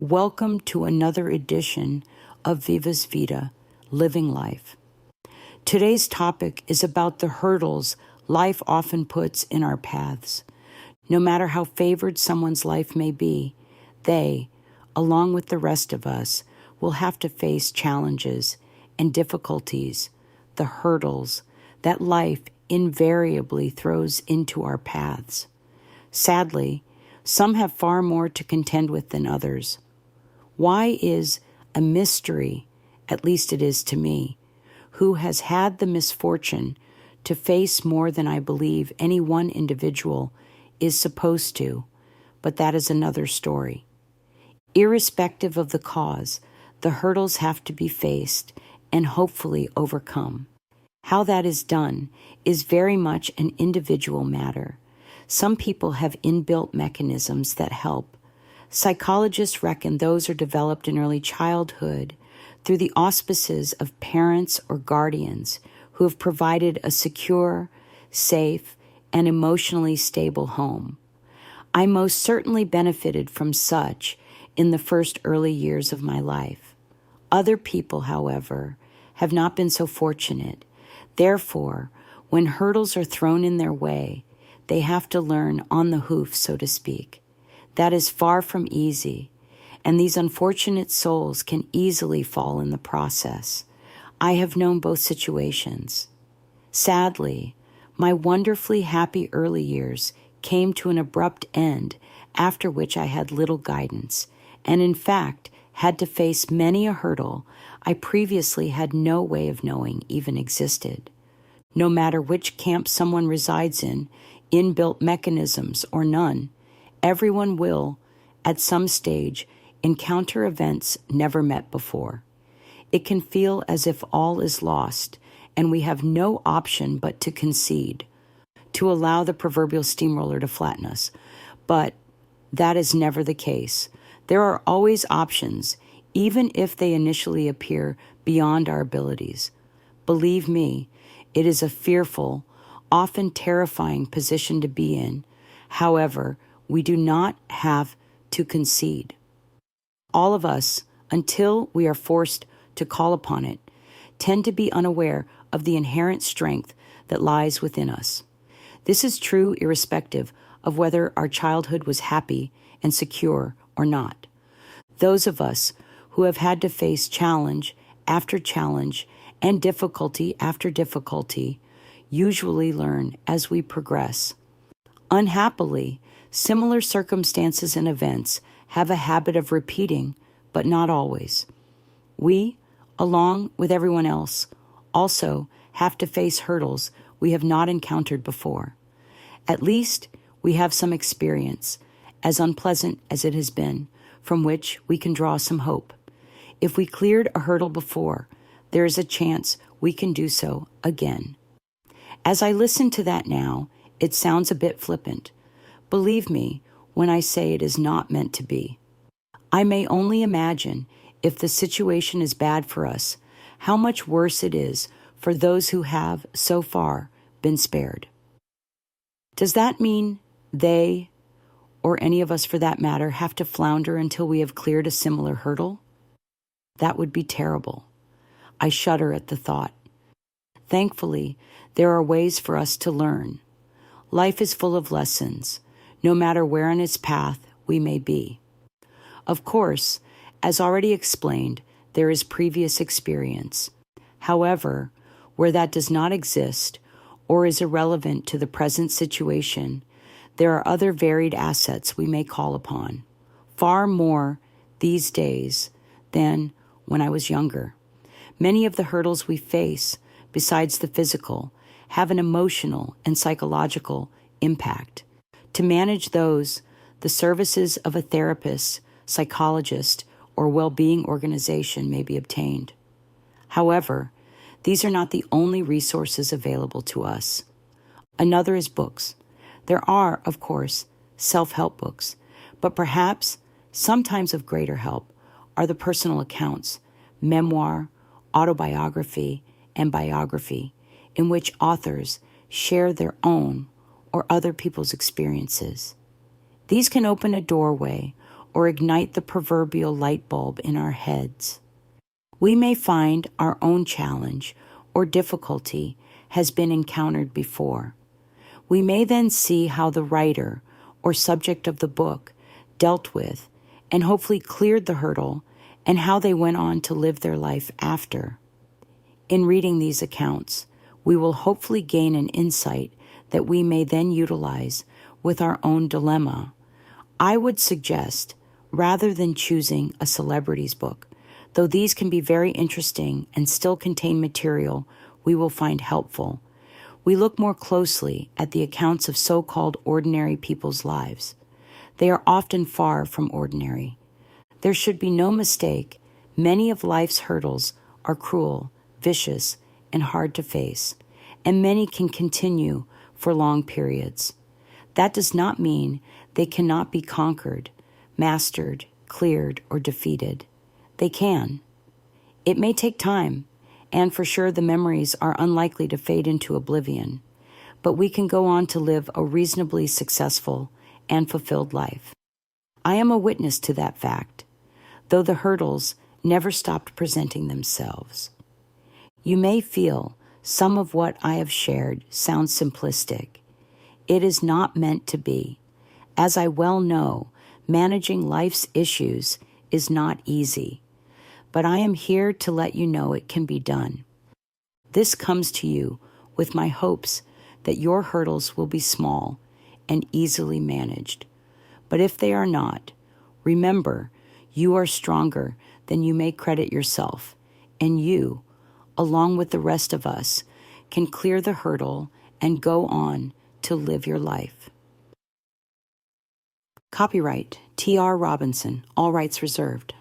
Welcome to another edition of Viva's Vita, Living Life. Today's topic is about the hurdles life often puts in our paths. No matter how favored someone's life may be, they, along with the rest of us, will have to face challenges and difficulties, the hurdles that life invariably throws into our paths. Sadly, some have far more to contend with than others. Why is a mystery, at least it is to me, who has had the misfortune to face more than I believe any one individual is supposed to, but that is another story. Irrespective of the cause, the hurdles have to be faced and hopefully overcome. How that is done is very much an individual matter. Some people have inbuilt mechanisms that help. Psychologists reckon those are developed in early childhood through the auspices of parents or guardians who have provided a secure, safe, and emotionally stable home. I most certainly benefited from such in the first early years of my life. Other people, however, have not been so fortunate. Therefore, when hurdles are thrown in their way, they have to learn on the hoof, so to speak. That is far from easy, and these unfortunate souls can easily fall in the process. I have known both situations. Sadly, my wonderfully happy early years came to an abrupt end, after which I had little guidance, and in fact had to face many a hurdle I previously had no way of knowing even existed. No matter which camp someone resides in, inbuilt mechanisms or none, everyone will, at some stage, encounter events never met before. It can feel as if all is lost, and we have no option but to concede, to allow the proverbial steamroller to flatten us. But that is never the case. There are always options, even if they initially appear beyond our abilities. Believe me, it is a fearful, often terrifying position to be in. However, we do not have to concede. All of us, until we are forced to call upon it, tend to be unaware of the inherent strength that lies within us. This is true irrespective of whether our childhood was happy and secure or not. Those of us who have had to face challenge after challenge and difficulty after difficulty usually learn as we progress. Unhappily, similar circumstances and events have a habit of repeating, but not always. We, along with everyone else, also have to face hurdles we have not encountered before. At least we have some experience, as unpleasant as it has been, from which we can draw some hope. If we cleared a hurdle before, there is a chance we can do so again. As I listen to that now, it sounds a bit flippant. Believe me when I say it is not meant to be. I may only imagine, if the situation is bad for us, how much worse it is for those who have, so far, been spared. Does that mean they, or any of us for that matter, have to flounder until we have cleared a similar hurdle? That would be terrible. I shudder at the thought. Thankfully, there are ways for us to learn. Life is full of lessons, no matter where on its path we may be. Of course, as already explained, there is previous experience. However, where that does not exist or is irrelevant to the present situation, there are other varied assets we may call upon, far more these days than when I was younger. Many of the hurdles we face, besides the physical, have an emotional and psychological impact. To manage those, the services of a therapist, psychologist, or well-being organization may be obtained. However, these are not the only resources available to us. Another is books. There are, of course, self-help books, but perhaps, sometimes of greater help, are the personal accounts, memoir, autobiography, and biography, in which authors share their own or other people's experiences. These can open a doorway or ignite the proverbial light bulb in our heads. We may find our own challenge or difficulty has been encountered before. We may then see how the writer or subject of the book dealt with and hopefully cleared the hurdle, and how they went on to live their life after. In reading these accounts, we will hopefully gain an insight that we may then utilize with our own dilemma. I would suggest, rather than choosing a celebrity's book, though these can be very interesting and still contain material we will find helpful, we look more closely at the accounts of so-called ordinary people's lives. They are often far from ordinary. There should be no mistake, many of life's hurdles are cruel, vicious, and hard to face, and many can continue for long periods. That does not mean they cannot be conquered, mastered, cleared, or defeated. They can. It may take time, and for sure the memories are unlikely to fade into oblivion, but we can go on to live a reasonably successful and fulfilled life. I am a witness to that fact, though the hurdles never stopped presenting themselves. You may feel some of what I have shared sounds simplistic. It is not meant to be. As I well know, managing life's issues is not easy, but I am here to let you know it can be done. This comes to you with my hopes that your hurdles will be small and easily managed. But if they are not, remember, you are stronger than you may credit yourself, and you, along with the rest of us, can clear the hurdle and go on to live your life. Copyright T.R. Robinson, all rights reserved.